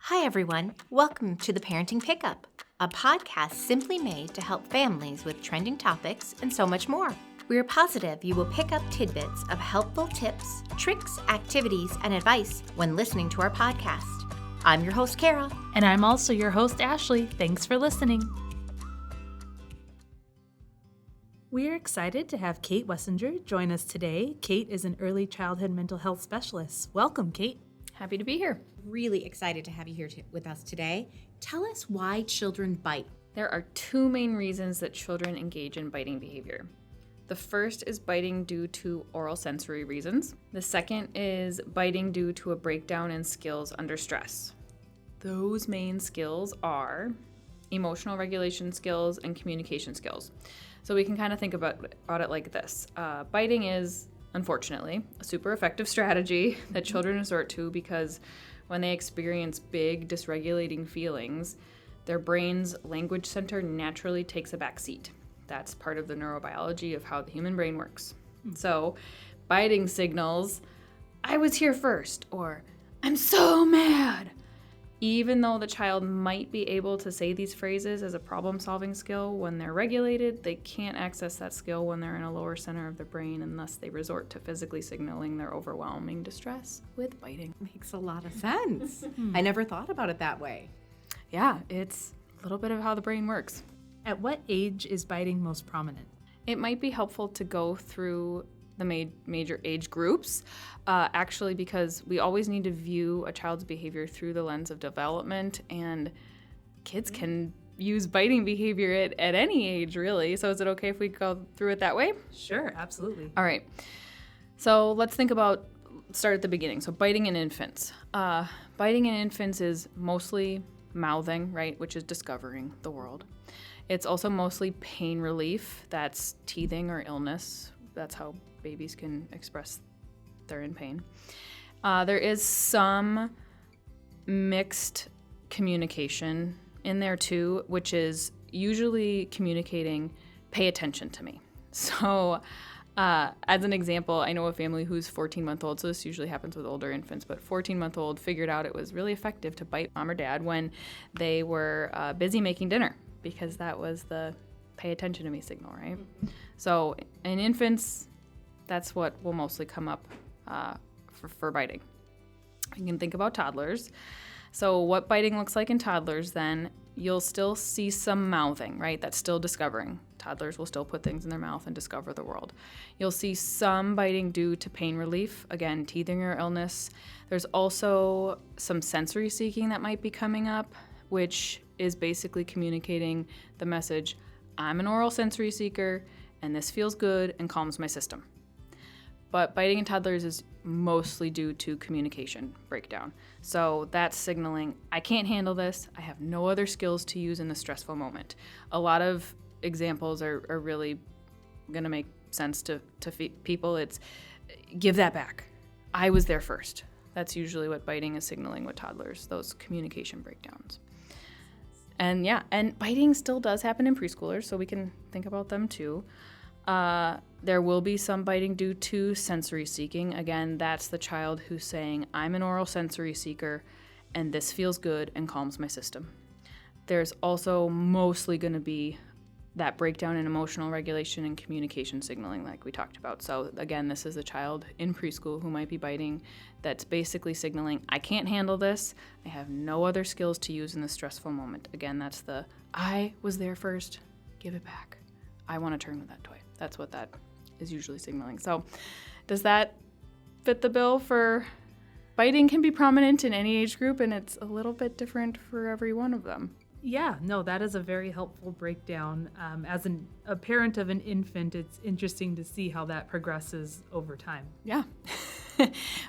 Hi, everyone. Welcome to the Parenting Pickup, a podcast simply made to help families with trending topics and so much more. We are positive you will pick up tidbits of helpful tips, tricks, activities, and advice when listening to our podcast. I'm your host, Kara. And I'm also your host, Ashley. Thanks for listening. We're excited to have Kate Wessinger join us today. Kate is an early childhood mental health specialist. Welcome, Kate. Happy to be here. Really excited to have you here with us today. Tell us why children bite. There are two main reasons that children engage in biting behavior. The first is biting due to oral sensory reasons. The second is biting due to a breakdown in skills under stress. Those main skills are emotional regulation skills and communication skills. So we can kind of think about it like this. Biting is, unfortunately, a super effective strategy that children resort to because when they experience big dysregulating feelings, their brain's language center naturally takes a back seat. That's part of the neurobiology of how the human brain works. So biting signals, "I was here first," or "I'm so mad." Even though the child might be able to say these phrases as a problem-solving skill when they're regulated, they can't access that skill when they're in a lower center of the brain, and thus they resort to physically signaling their overwhelming distress with biting. Makes a lot of sense. I never thought about it that way. Yeah, it's a little bit of how the brain works. At what age is biting most prominent? It might be helpful to go through the major age groups, actually, because we always need to view a child's behavior through the lens of development, and kids can use biting behavior at any age, really. So is it okay if we go through it that way? Sure, absolutely. All right. So let's start at the beginning. So biting in infants. Biting in infants is mostly mouthing, right, which is discovering the world. It's also mostly pain relief. That's teething or illness. That's how babies can express they're in pain. There is some mixed communication in there too, which is usually communicating, "Pay attention to me." So as an example, I know a family who's 14-month-old, so this usually happens with older infants, but 14-month-old figured out it was really effective to bite mom or dad when they were busy making dinner, because that was the "pay attention to me" signal, right? So in infants, that's what will mostly come up for biting. You can think about toddlers. So what biting looks like in toddlers, then, you'll still see some mouthing, right? That's still discovering. Toddlers will still put things in their mouth and discover the world. You'll see some biting due to pain relief, again, teething or illness. There's also some sensory seeking that might be coming up, which is basically communicating the message, "I'm an oral sensory seeker, and this feels good and calms my system." But biting in toddlers is mostly due to communication breakdown. So that's signaling, "I can't handle this. I have no other skills to use in this stressful moment." A lot of examples are really going to make sense to people. It's, "Give that back. I was there first." That's usually what biting is signaling with toddlers, those communication breakdowns. And biting still does happen in preschoolers, so we can think about them too. There will be some biting due to sensory seeking. Again, that's the child who's saying, "I'm an oral sensory seeker, and this feels good and calms my system." There's also mostly going to be that breakdown in emotional regulation and communication signaling like we talked about. So again, this is a child in preschool who might be biting that's basically signaling, "I can't handle this. I have no other skills to use in this stressful moment." Again, that's the "I was there first. Give it back. I want to turn with that toy." That's what that is usually signaling. So does that fit the bill for biting? Can be prominent in any age group, and it's a little bit different for every one of them. Yeah, no, that is a very helpful breakdown. As a parent of an infant, it's interesting to see how that progresses over time. Yeah.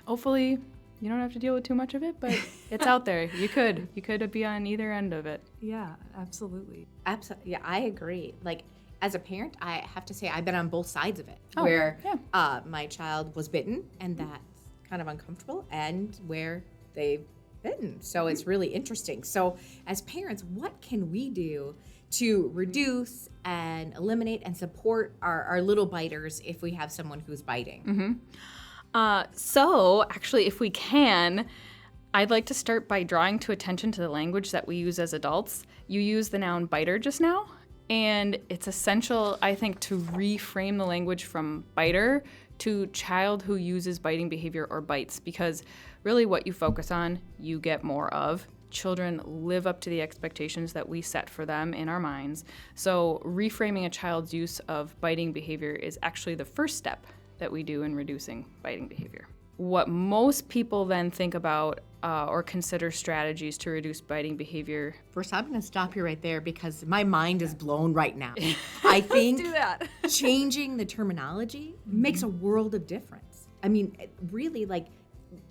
Hopefully you don't have to deal with too much of it, but it's out there. You could be on either end of it. Yeah, absolutely. Absolutely. Yeah, I agree. Like, as a parent, I have to say I've been on both sides of it, Oh, where yeah. my child was bitten, and that's kind of uncomfortable, and where they've bitten. So it's really interesting. So as parents, what can we do to reduce and eliminate and support our little biters if we have someone who's biting? So actually, if we can, I'd like to start by drawing to attention to the language that we use as adults. You used the noun biter just now, and it's essential, I think, to reframe the language from biter to child who uses biting behavior or bites, because really what you focus on, you get more of. Children live up to the expectations that we set for them in our minds. So reframing a child's use of biting behavior is actually the first step that we do in reducing biting behavior. What most people then think about or consider strategies to reduce biting behavior. First, I'm going to stop you right there because my mind is blown right now. I think do that. changing the terminology makes a world of difference. I mean, really, like,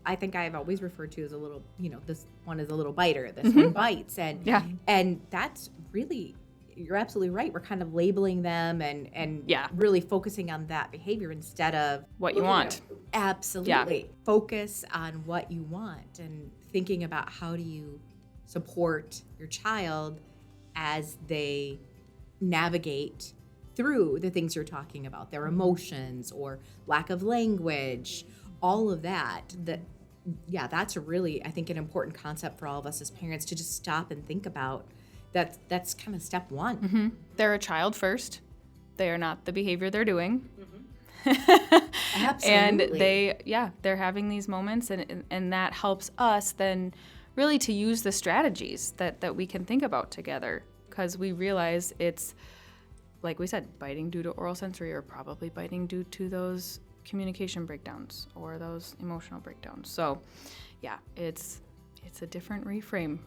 I think I've always referred to as a little, this one is a little biter, this one bites. And that's really, you're absolutely right. We're kind of labeling them and really focusing on that behavior instead of what you want. Absolutely. Yeah. Focus on what you want and thinking about how do you support your child as they navigate through the things you're talking about, their emotions or lack of language, all of that. That's a really, I think, an important concept for all of us as parents to just stop and think about. That's kind of step one. Mm-hmm. They're a child first. They are not the behavior they're doing. Absolutely. And they're having these moments, and that helps us then really to use the strategies that we can think about together, because we realize it's, like we said, biting due to oral sensory, or probably biting due to those communication breakdowns or those emotional breakdowns. So it's a different reframe.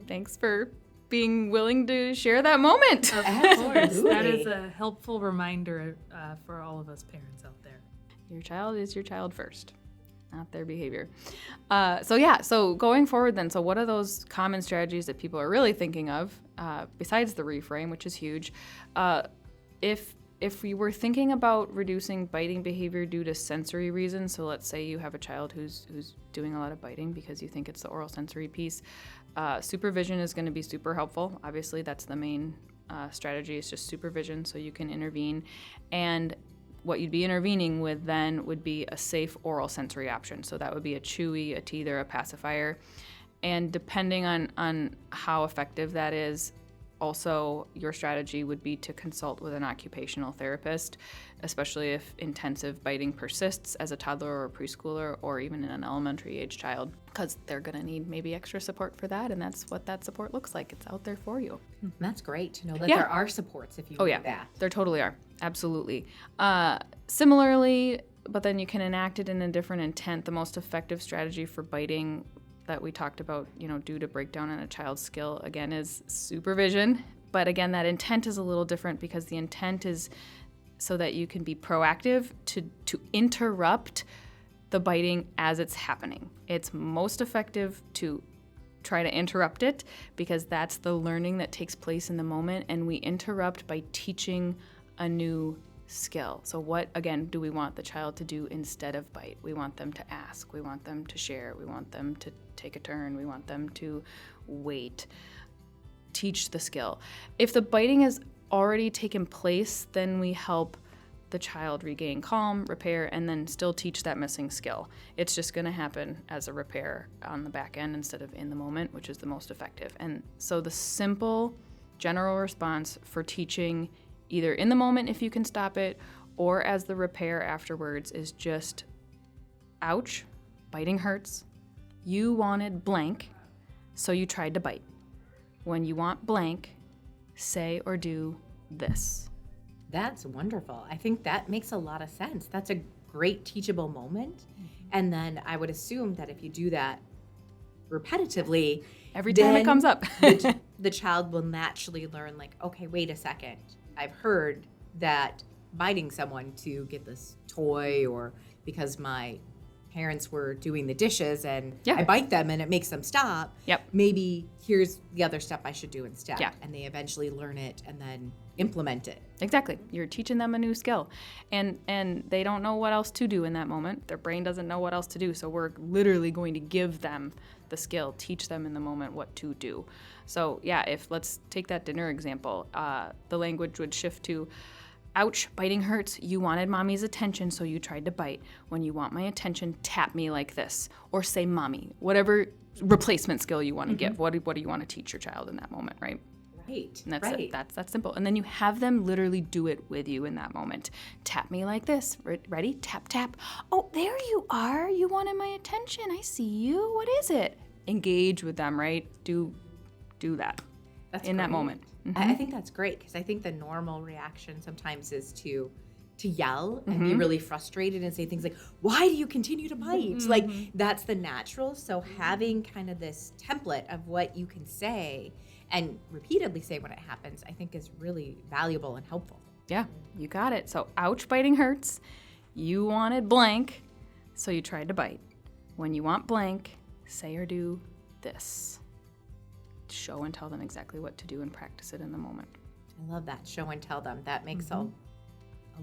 Thanks for being willing to share that moment. Of course. That is a helpful reminder for all of us parents out there. Your child is your child first, not their behavior. So going forward then, so what are those common strategies that people are really thinking of besides the reframe, which is huge? If we were thinking about reducing biting behavior due to sensory reasons, so let's say you have a child who's doing a lot of biting because you think it's the oral sensory piece, supervision is going to be super helpful. Obviously, that's the main strategy, is just supervision, so you can intervene. And what you'd be intervening with then would be a safe oral sensory option. So that would be a chewy, a teether, a pacifier. And depending on how effective that is, also, your strategy would be to consult with an occupational therapist, especially if intensive biting persists as a toddler or a preschooler or even in an elementary age child, because they're going to need maybe extra support for that, and that's what that support looks like. It's out there for you. That's great to know that there are supports if you need that. There totally are. Absolutely. Similarly, but then you can enact it in a different intent. The most effective strategy for biting that we talked about, due to breakdown in a child's skill, again, is supervision. But again, that intent is a little different, because the intent is so that you can be proactive to interrupt the biting as it's happening. It's most effective to try to interrupt it, because that's the learning that takes place in the moment, and we interrupt by teaching a new skill. So what, again, do we want the child to do instead of bite? We want them to ask. We want them to share. We want them to take a turn. We want them to wait. Teach the skill. If the biting has already taken place, then we help the child regain calm, repair, and then still teach that missing skill. It's just going to happen as a repair on the back end instead of in the moment, which is the most effective. And so the simple general response for teaching either in the moment if you can stop it, or as the repair afterwards, is just, ouch, biting hurts. You wanted blank, so you tried to bite. When you want blank, say or do this. That's wonderful. I think that makes a lot of sense. That's a great teachable moment. And then I would assume that if you do that repetitively, every time it comes up, the child will naturally learn, like, okay, wait a second. I've heard that biting someone to get this toy, or because my parents were doing the dishes and I bite them and it makes them stop. Maybe here's the other step I should do instead. And they eventually learn it and then implement it. Exactly. You're teaching them a new skill. And they don't know what else to do in that moment. Their brain doesn't know what else to do. So we're literally going to give them the skill, teach them in the moment what to do. So if let's take that dinner example, the language would shift to, ouch, biting hurts. You wanted mommy's attention, so you tried to bite. When you want my attention, tap me like this, or say mommy, whatever replacement skill you want to give. What do you want to teach your child in that moment, right? Right. And that's right. it. That's simple. And then you have them literally do it with you in that moment. Tap me like this. Ready? Tap, tap. Oh, there you are. You wanted my attention. I see you. What is it? Engage with them, right? Do that. That's in that great. moment. I think that's great, because I think the normal reaction sometimes is to yell and be really frustrated and say things like, why do you continue to bite? Like, that's the natural. So having kind of this template of what you can say and repeatedly say when it happens, I think is really valuable and helpful. Yeah, you got it. So ouch, biting hurts. You wanted blank, so you tried to bite. When you want blank, say or do this. Show and tell them exactly what to do and practice it in the moment. I love that. Show and tell them. That makes a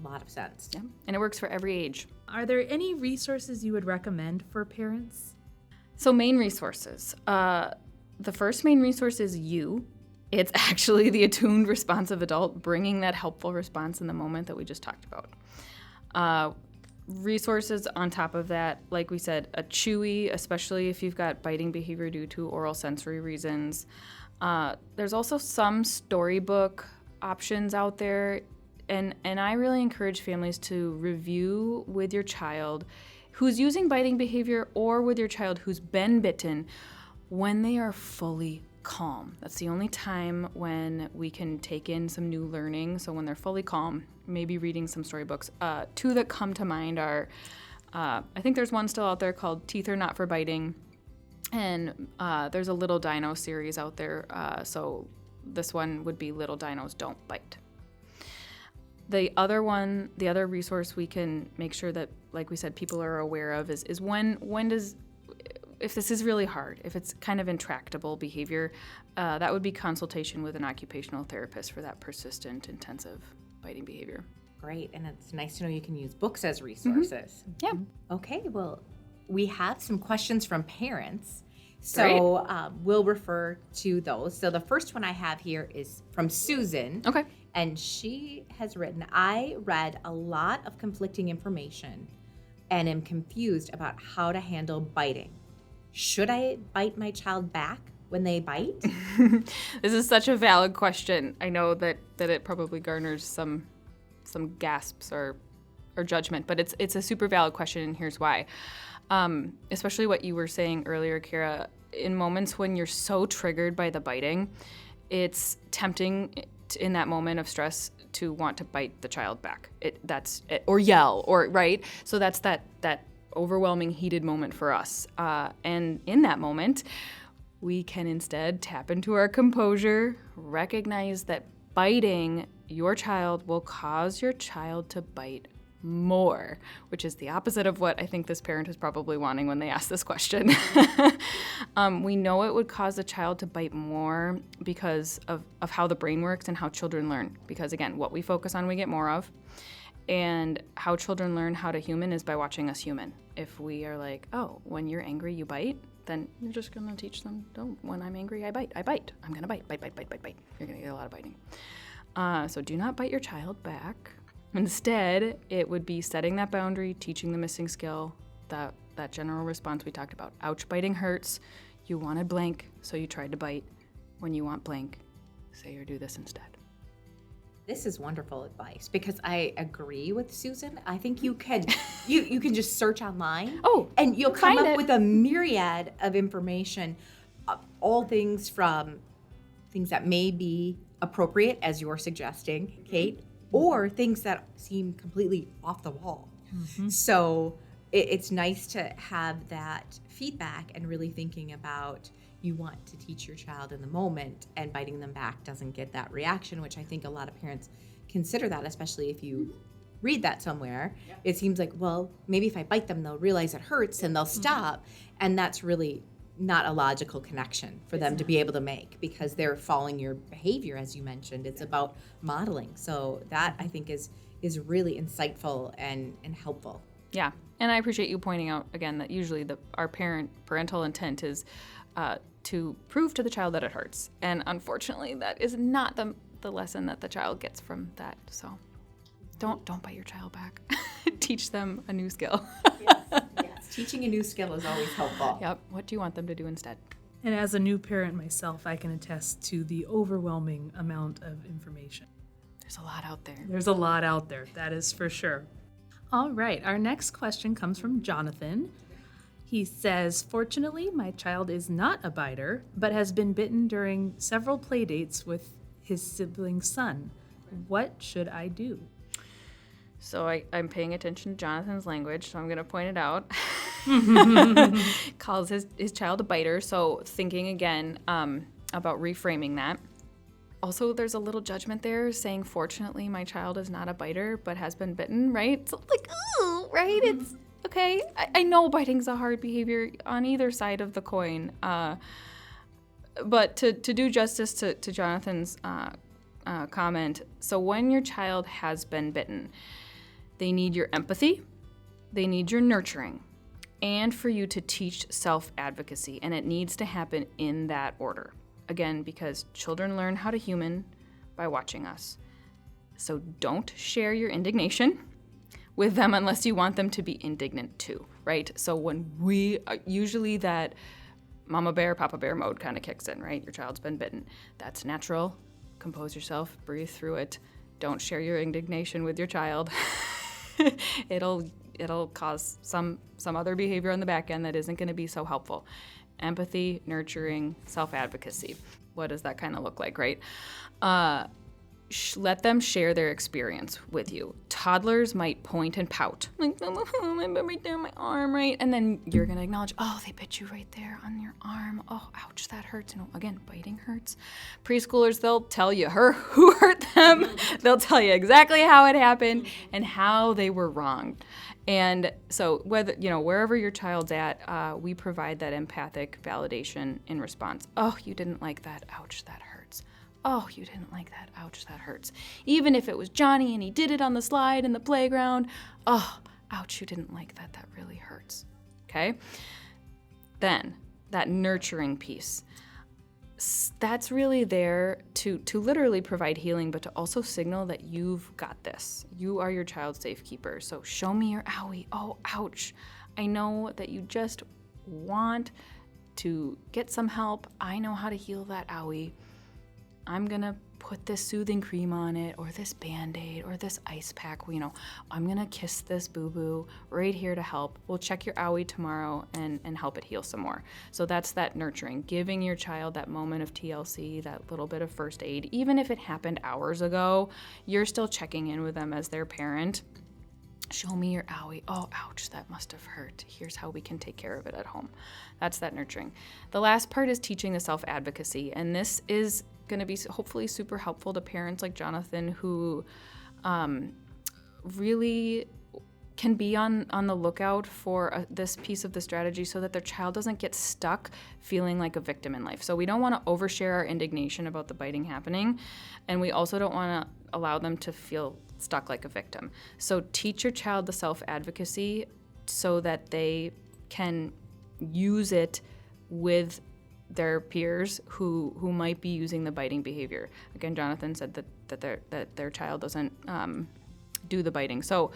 lot of sense. Yeah, and it works for every age. Are there any resources you would recommend for parents? So main resources. The first main resource is you. It's actually the attuned, responsive adult bringing that helpful response in the moment that we just talked about. Resources on top of that, like we said, a chewy, especially if you've got biting behavior due to oral sensory reasons. There's also some storybook options out there, and I really encourage families to review with your child who's using biting behavior or with your child who's been bitten when they are fully calm. That's the only time when we can take in some new learning. So when they're fully calm, maybe reading some storybooks. Two that come to mind are, I think there's one still out there called Teeth Are Not for Biting, and there's a Little Dino series out there. So this one would be Little Dinos Don't Bite. The other resource we can make sure that, like we said, people are aware of is if this is really hard, if it's kind of intractable behavior, that would be consultation with an occupational therapist for that persistent, intensive biting behavior. Great, and it's nice to know you can use books as resources. Yeah. Okay, well, we have some questions from parents, so we'll refer to those. So the first one I have here is from Susan. Okay. And she has written, I read a lot of conflicting information and am confused about how to handle biting. Should I bite my child back when they bite? This is such a valid question. I know that it probably garners some gasps or judgment, but it's a super valid question, and here's why. Especially what you were saying earlier, Kara, in moments when you're so triggered by the biting, it's tempting in that moment of stress to want to bite the child back. Or yell, or right? So that's that overwhelming, heated moment for us. And in that moment, we can instead tap into our composure, recognize that biting your child will cause your child to bite more, which is the opposite of what I think this parent is probably wanting when they ask this question. We know it would cause the child to bite more because of how the brain works and how children learn. Because again, what we focus on, we get more of. And how children learn how to human is by watching us human. If we are like, oh, when you're angry, you bite, then you're just going to teach them, don't, when I'm angry, I bite. I'm going to bite. You're going to get a lot of biting. So do not bite your child back. Instead, it would be setting that boundary, teaching the missing skill, that general response we talked about. Ouch, biting hurts. You wanted blank, so you tried to bite. When you want blank, say or do this instead. This is wonderful advice, because I agree with Susan. I think you can you can just search online. And you'll come up with a myriad of information, all things from things that may be appropriate, as you're suggesting, Kate, or things that seem completely off the wall. So it's nice to have that feedback and really thinking about, you want to teach your child in the moment, and biting them back doesn't get that reaction, which I think a lot of parents consider that, especially if you read that somewhere. Yeah. It seems like, well, maybe if I bite them, they'll realize it hurts and they'll stop. And that's really not a logical connection for them to be able to make, because they're following your behavior, as you mentioned. It's about modeling. So that, I think, is really insightful and helpful. Yeah, and I appreciate you pointing out, again, that usually our parental intent is to prove to the child that it hurts. And unfortunately, that is not the lesson that the child gets from that. So Don't bite your child back. Teach them a new skill. Yes. Teaching a new skill is always helpful. Yep. What do you want them to do instead? And as a new parent myself, I can attest to the overwhelming amount of information. There's a lot out there. There's a lot out there, that is for sure. All right, our next question comes from Jonathan. He says, fortunately, my child is not a biter, but has been bitten during several play dates with his sibling's son. What should I do? So I'm paying attention to Jonathan's language, so I'm going to point it out. Calls his child a biter, so thinking again about reframing that. Also, there's a little judgment there saying, fortunately, my child is not a biter, but has been bitten, right? So like, ooh, right? It's okay. I know biting's a hard behavior on either side of the coin. But to do justice to Jonathan's comment, so when your child has been bitten, they need your empathy, they need your nurturing, and for you to teach self-advocacy, and it needs to happen in that order. Again, because children learn how to human by watching us. So don't share your indignation with them unless you want them to be indignant too, right? So when usually that mama bear, papa bear mode kind of kicks in, right? Your child's been bitten. That's natural. Compose yourself, breathe through it. Don't share your indignation with your child. It'll cause some other behavior on the back end that isn't going to be so helpful. Empathy, nurturing, self-advocacy. What does that kind of look like, right? Let them share their experience with you. Toddlers might point and pout, like, right there on my arm, right? And then you're going to acknowledge, oh, they bit you right there on your arm. Oh, ouch, that hurts. Again, biting hurts. Preschoolers, they'll tell you who hurt them. They'll tell you exactly how it happened and how they were wronged. And so wherever your child's at, we provide that empathic validation in response. Oh, you didn't like that. Ouch, that hurts. Oh, you didn't like that. Ouch, that hurts. Even if it was Johnny and he did it on the slide in the playground. Oh, ouch, you didn't like that. That really hurts. Okay? Then, that nurturing piece. That's really there to literally provide healing, but to also signal that you've got this. You are your child's safekeeper. So show me your owie. Oh, ouch. I know that you just want to get some help. I know how to heal that owie. I'm going to put this soothing cream on it, or this Band-Aid, or this ice pack. I'm going to kiss this boo-boo right here to help. We'll check your owie tomorrow and help it heal some more. So that's that nurturing, giving your child that moment of TLC, that little bit of first aid. Even if it happened hours ago, you're still checking in with them as their parent. Show me your owie. Oh, ouch, that must have hurt. Here's how we can take care of it at home. That's that nurturing. The last part is teaching the self-advocacy, and this is going to be hopefully super helpful to parents like Jonathan who really can be on the lookout for this piece of the strategy so that their child doesn't get stuck feeling like a victim in life. So we don't want to overshare our indignation about the biting happening, and we also don't want to allow them to feel stuck like a victim. So teach your child the self-advocacy so that they can use it with their peers who might be using the biting behavior. Again, Jonathan said that their child doesn't do the biting. So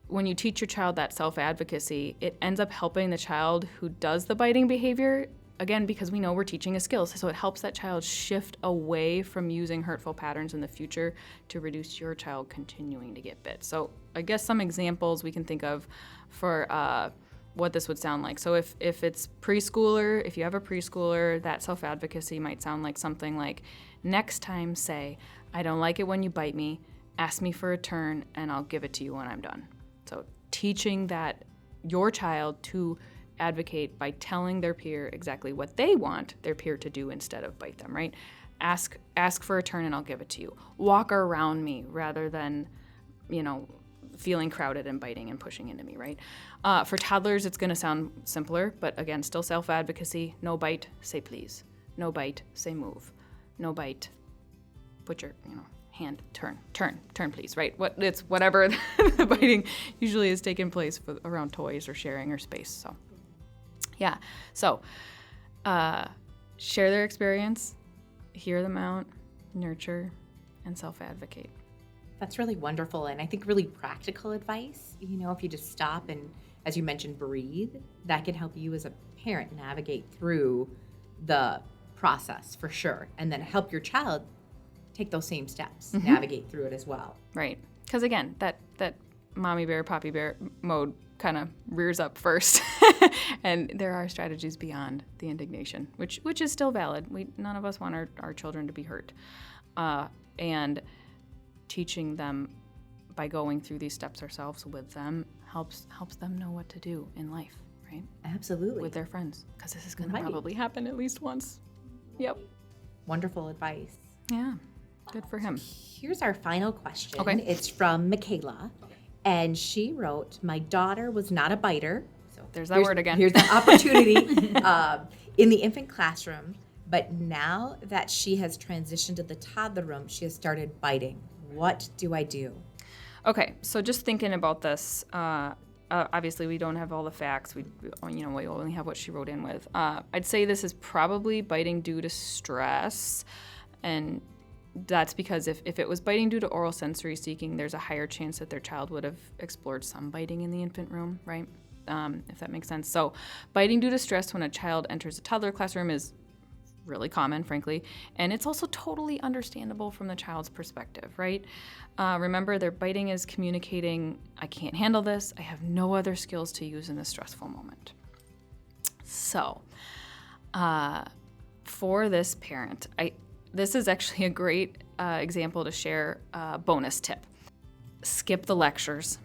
when you teach your child that self-advocacy, it ends up helping the child who does the biting behavior, again, because we know we're teaching a skill. So it helps that child shift away from using hurtful patterns in the future to reduce your child continuing to get bit. So I guess some examples we can think of for what this would sound like. So if it's preschooler, if you have a preschooler, that self-advocacy might sound like something like, next time say, I don't like it when you bite me, ask me for a turn, and I'll give it to you when I'm done. So teaching that your child to advocate by telling their peer exactly what they want their peer to do instead of bite them, right? Ask for a turn and I'll give it to you. Walk around me rather than, feeling crowded and biting and pushing into me, right? For toddlers, it's going to sound simpler, but again, still self-advocacy. No bite, say please. No bite, say move. No bite, put your, hand, turn please, right? It's whatever the biting usually is taking place around toys or sharing or space. So, yeah. So, share their experience, hear them out, nurture, and self-advocate. That's really wonderful, and I think really practical advice. If you just stop and, as you mentioned, breathe, that can help you as a parent navigate through the process for sure, and then help your child take those same steps, navigate through it as well. Right. Because again, that mommy bear, poppy bear mode kind of rears up first. And there are strategies beyond the indignation, which is still valid. None of us want our children to be hurt. And teaching them by going through these steps ourselves with them helps them know what to do in life, right? Absolutely. With their friends, because this is going to probably happen at least once. Yep. Wonderful advice. Yeah. Good for him. Here's our final question. Okay. It's from Michaela, and she wrote, "My daughter was not a biter." So there's that word again. Here's that opportunity in the infant classroom, but now that she has transitioned to the toddler room, she has started biting. What do I do? Okay, so just thinking about this, obviously we don't have all the facts. We only have what she wrote in with. I'd say this is probably biting due to stress, and that's because if it was biting due to oral sensory seeking, there's a higher chance that their child would have explored some biting in the infant room, right? If that makes sense. So biting due to stress when a child enters a toddler classroom is really common, frankly, and it's also totally understandable from the child's perspective, right? Remember, their biting is communicating, I can't handle this, I have no other skills to use in this stressful moment. So, for this parent, this is actually a great example to share a bonus tip. Skip the lectures.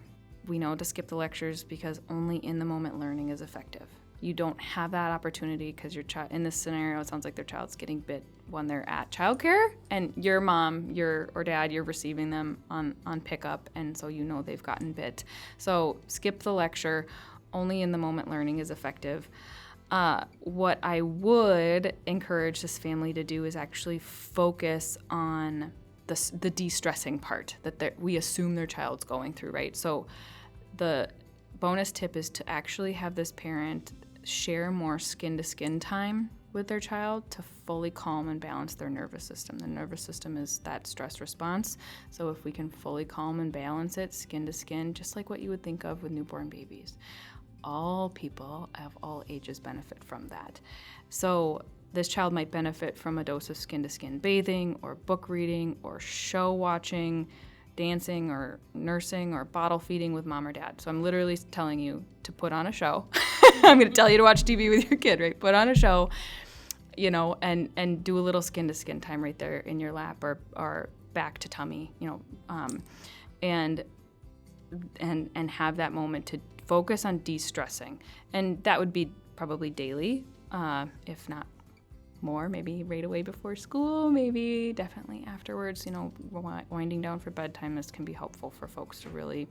We know to skip the lectures because only in the moment learning is effective. You don't have that opportunity because your child, in this scenario, it sounds like their child's getting bit when they're at childcare, and your mom, or dad, you're receiving them on pickup, and so they've gotten bit. So skip the lecture. Only in the moment learning is effective. What I would encourage this family to do is actually focus on the de-stressing part that we assume their child's going through, right? So the bonus tip is to actually have this parent share more skin-to-skin time with their child to fully calm and balance their nervous system. The nervous system is that stress response. So if we can fully calm and balance it skin to skin, just like what you would think of with newborn babies, all people of all ages benefit from that. So this child might benefit from a dose of skin-to-skin bathing or book reading or show watching, dancing or nursing or bottle feeding with mom or dad. So I'm literally telling you to put on a show. I'm going to tell you to watch TV with your kid, right? Put on a show, and do a little skin-to-skin time right there in your lap or back to tummy, and have that moment to focus on de-stressing. And that would be probably daily, if not more, maybe right away before school, maybe definitely afterwards, winding down for bedtime. This can be helpful for folks to really,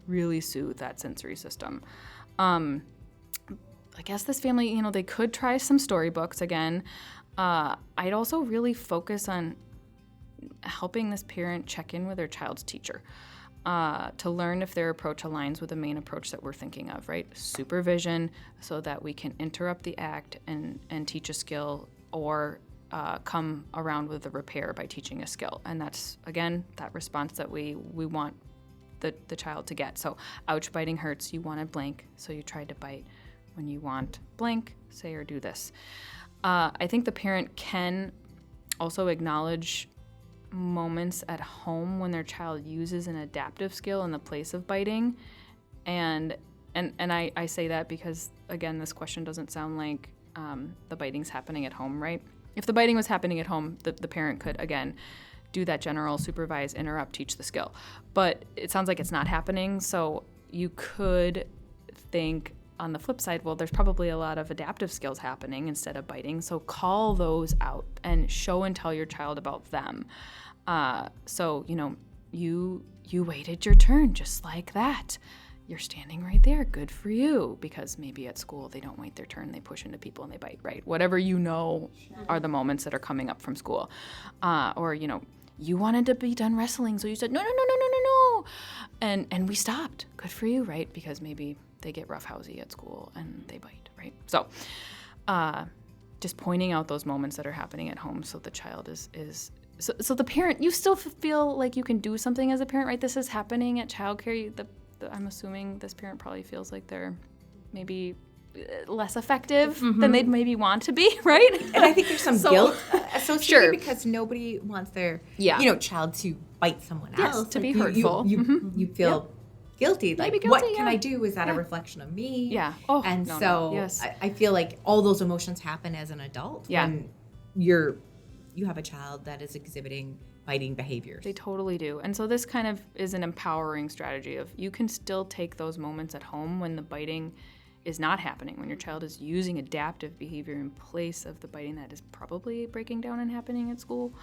really soothe that sensory system. I guess this family, they could try some storybooks again. I'd also really focus on helping this parent check in with their child's teacher to learn if their approach aligns with the main approach that we're thinking of, right? Supervision, so that we can interrupt the act and teach a skill, or come around with a repair by teaching a skill. And that's, again, that response that we want the child to get. So, ouch, biting hurts, you wanted blank, so you tried to bite. When you want blank, say or do this. I think the parent can also acknowledge moments at home when their child uses an adaptive skill in the place of biting. And I say that because, again, this question doesn't sound like the biting's happening at home, right? If the biting was happening at home, the parent could, again, do that general supervise, interrupt, teach the skill. But it sounds like it's not happening, so you could think on the flip side, well, there's probably a lot of adaptive skills happening instead of biting, so call those out and show and tell your child about them. So, you waited your turn just like that. You're standing right there. Good for you. Because maybe at school they don't wait their turn. They push into people and they bite, right? Whatever are the moments that are coming up from school. Or, you wanted to be done wrestling, so you said, no. And we stopped. Good for you, right? Because maybe they get roughhousey at school and they bite, right? So just pointing out those moments that are happening at home so the child is So the parent, you still feel like you can do something as a parent, right? This is happening at childcare. I'm assuming this parent probably feels like they're maybe less effective than they'd maybe want to be, right? And I think there's some guilt associated Sure. because nobody wants their Yeah. child to bite someone Yes, else. to Like, be hurtful. You feel guilty. Like, Maybe what guilty, can yeah. I do? Is that a reflection of me? Yeah. Oh, And no, so no. Yes. I feel like all those emotions happen as an adult Yeah. when you have a child that is exhibiting biting behaviors. They totally do. And so this kind of is an empowering strategy of you can still take those moments at home when the biting is not happening, when your child is using adaptive behavior in place of the biting that is probably breaking down and happening at school,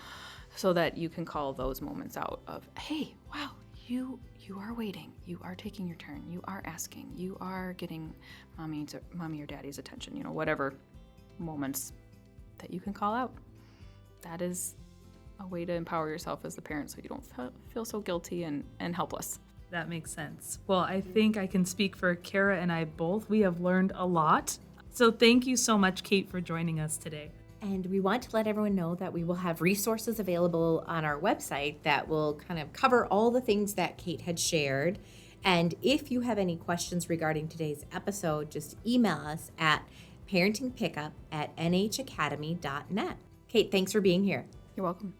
so that you can call those moments out of, hey, wow, you are waiting, you are taking your turn, you are asking, you are getting mommy or daddy's attention, whatever moments that you can call out. That is a way to empower yourself as the parent so you don't feel so guilty and helpless. That makes sense. Well, I think I can speak for Kara and I both. We have learned a lot. So thank you so much, Kate, for joining us today. And we want to let everyone know that we will have resources available on our website that will kind of cover all the things that Kate had shared. And if you have any questions regarding today's episode, just email us at parentingpickup@nhacademy.net. Kate, thanks for being here. You're welcome.